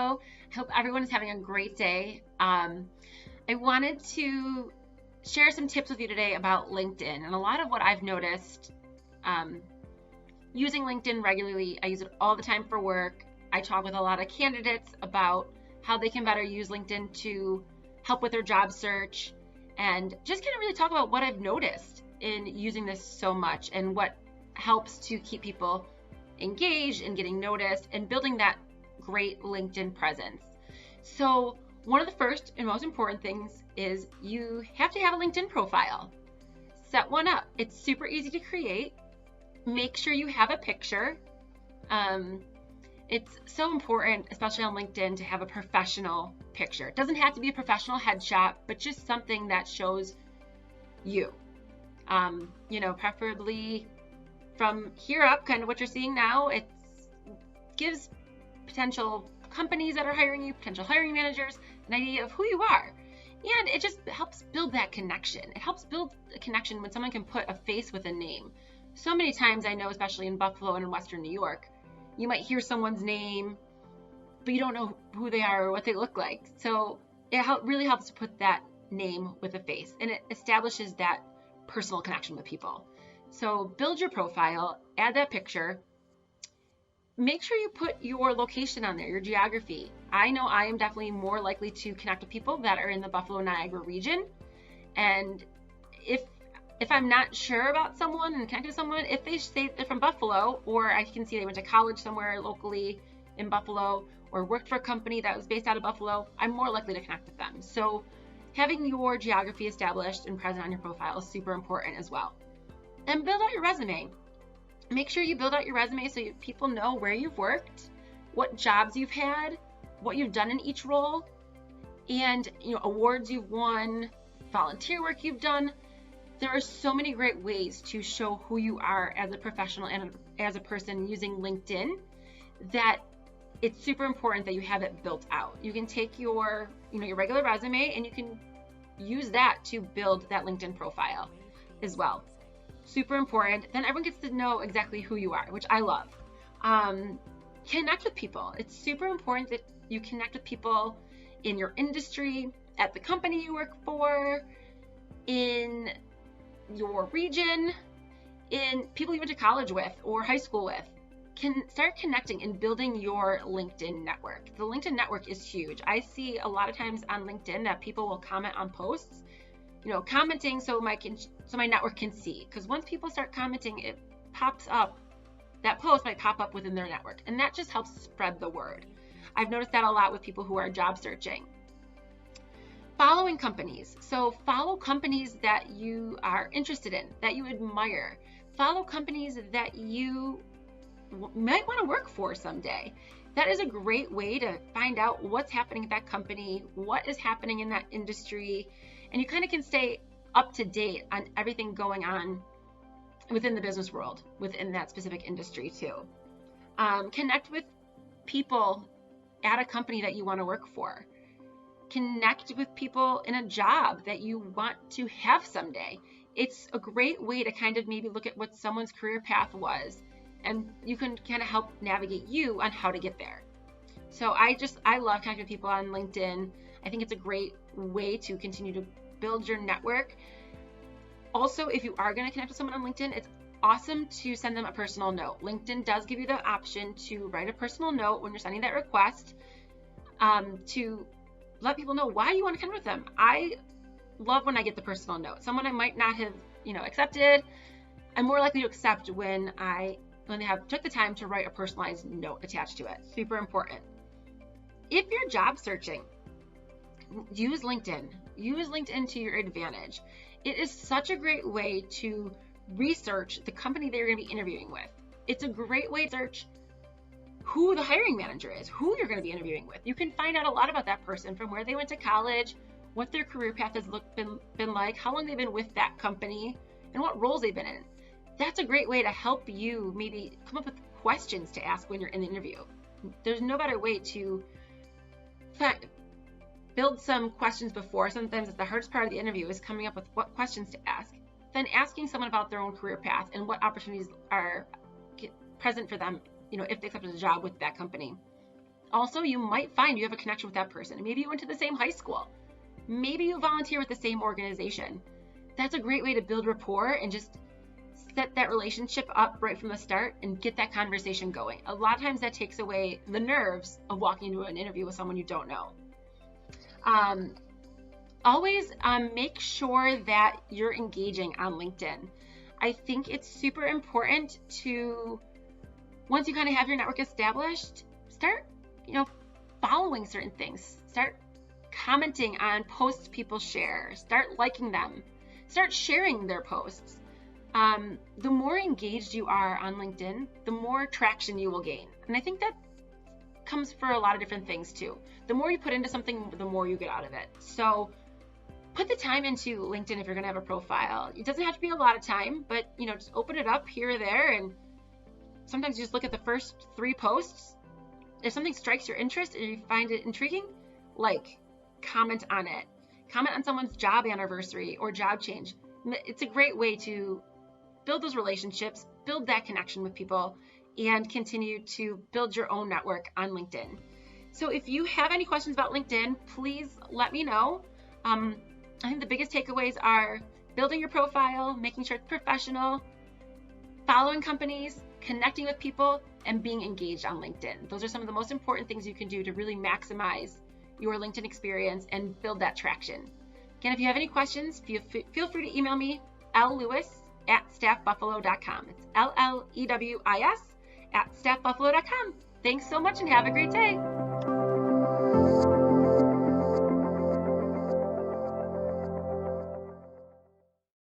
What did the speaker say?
StaffBuffalo. I hope everyone is having a great day. I wanted to share some tips with you today about LinkedIn, and a lot of what I've noticed using LinkedIn regularly. I use it all the time for work. I talk with a lot of candidates about how they can better use LinkedIn to help with their job search, and just kind of really talk about what I've noticed in using this so much and what helps to keep people engaged and getting noticed and building that great LinkedIn presence. So one of the first and most important things is you have to have a LinkedIn profile. Set one up. It's super easy to create. Make sure you have a picture. It's so important, especially on LinkedIn, to have a professional picture. It doesn't have to be a professional headshot, but just something that shows you. Preferably from here up, kind of what you're seeing now. It gives potential companies that are hiring you, potential hiring managers, an idea of who you are. And it just helps build that connection. It helps build a connection when someone can put a face with a name. So many times I know, especially in Buffalo and in Western New York, you might hear someone's name, but you don't know who they are or what they look like. So it really helps to put that name with a face, and it establishes that personal connection with people. So build your profile, add that picture. Make sure you put your location on there, your geography. I know I am definitely more likely to connect with people that are in the Buffalo, Niagara region. And if I'm not sure about someone and connect with someone, if they say they're from Buffalo, or I can see they went to college somewhere locally in Buffalo or worked for a company that was based out of Buffalo, I'm more likely to connect with them. So having your geography established and present on your profile is super important as well. And build out your resume. Make sure you build out your resume so people know where you've worked, what jobs you've had, what you've done in each role, and awards you've won, volunteer work you've done. There are so many great ways to show who you are as a professional and as a person using LinkedIn that it's super important that you have it built out. You can take your regular resume and you can use that to build that LinkedIn profile as well. Super important. Then everyone gets to know exactly who you are, which I love. Connect with people. It's super important that you connect with people in your industry, at the company you work for, in your region, in people you went to college with or high school with. Can start connecting and building your LinkedIn network. The LinkedIn network is huge. I see a lot of times on LinkedIn that people will comment on posts, commenting so my network can see. Because once people start commenting, it pops up. That post might pop up within their network, and that just helps spread the word. I've noticed that a lot with people who are job searching. Following companies. So follow companies that you are interested in, that you admire. Follow companies that you might want to work for someday. That is a great way to find out what's happening at that company, what is happening in that industry, and you kind of can stay up to date on everything going on within the business world, within that specific industry too. Connect with people at a company that you want to work for. Connect with people in a job that you want to have someday. It's a great way to kind of maybe look at what someone's career path was, and you can kind of help navigate you on how to get there. So I love connecting with people on LinkedIn. I think it's a great way to continue to build your network. Also, if you are going to connect with someone on LinkedIn, it's awesome to send them a personal note. LinkedIn does give you the option to write a personal note when you're sending that request, to let people know why you want to connect with them. I love when I get the personal note. Someone I might not have, accepted, I'm more likely to accept when they have took the time to write a personalized note attached to it. Super important. If you're job searching, use LinkedIn. Use LinkedIn to your advantage. It is such a great way to research the company that you're going to be interviewing with. It's a great way to search who the hiring manager is, who you're going to be interviewing with. You can find out a lot about that person, from where they went to college, what their career path has been like, how long they've been with that company, and what roles they've been in. That's a great way to help you maybe come up with questions to ask when you're in the interview. There's no better way to build some questions before. Sometimes the hardest part of the interview is coming up with what questions to ask, then asking someone about their own career path and what opportunities are present for them, if they accepted a job with that company. Also, you might find you have a connection with that person. Maybe you went to the same high school. Maybe you volunteer with the same organization. That's a great way to build rapport and just set that relationship up right from the start and get that conversation going. A lot of times that takes away the nerves of walking into an interview with someone you don't know. Always make sure that you're engaging on LinkedIn. I think it's super important to, once you kind of have your network established, start, following certain things. Start commenting on posts people share. Start liking them. Start sharing their posts. The more engaged you are on LinkedIn, the more traction you will gain. And I think that comes for a lot of different things too. The more you put into something, the more you get out of it. So put the time into LinkedIn if you're going to have a profile. It doesn't have to be a lot of time, but just open it up here or there, and sometimes you just look at the first 3 posts. If something strikes your interest and you find it intriguing, comment on it. Comment on someone's job anniversary or job change. It's a great way to build those relationships, build that connection with people, and continue to build your own network on LinkedIn. So if you have any questions about LinkedIn, please let me know. I think the biggest takeaways are building your profile, making sure it's professional, following companies, connecting with people, and being engaged on LinkedIn. Those are some of the most important things you can do to really maximize your LinkedIn experience and build that traction. Again, if you have any questions, feel free to email me, llewis@staffbuffalo.com. It's LLEWIS@staffbuffalo.com. Thanks so much and have a great day.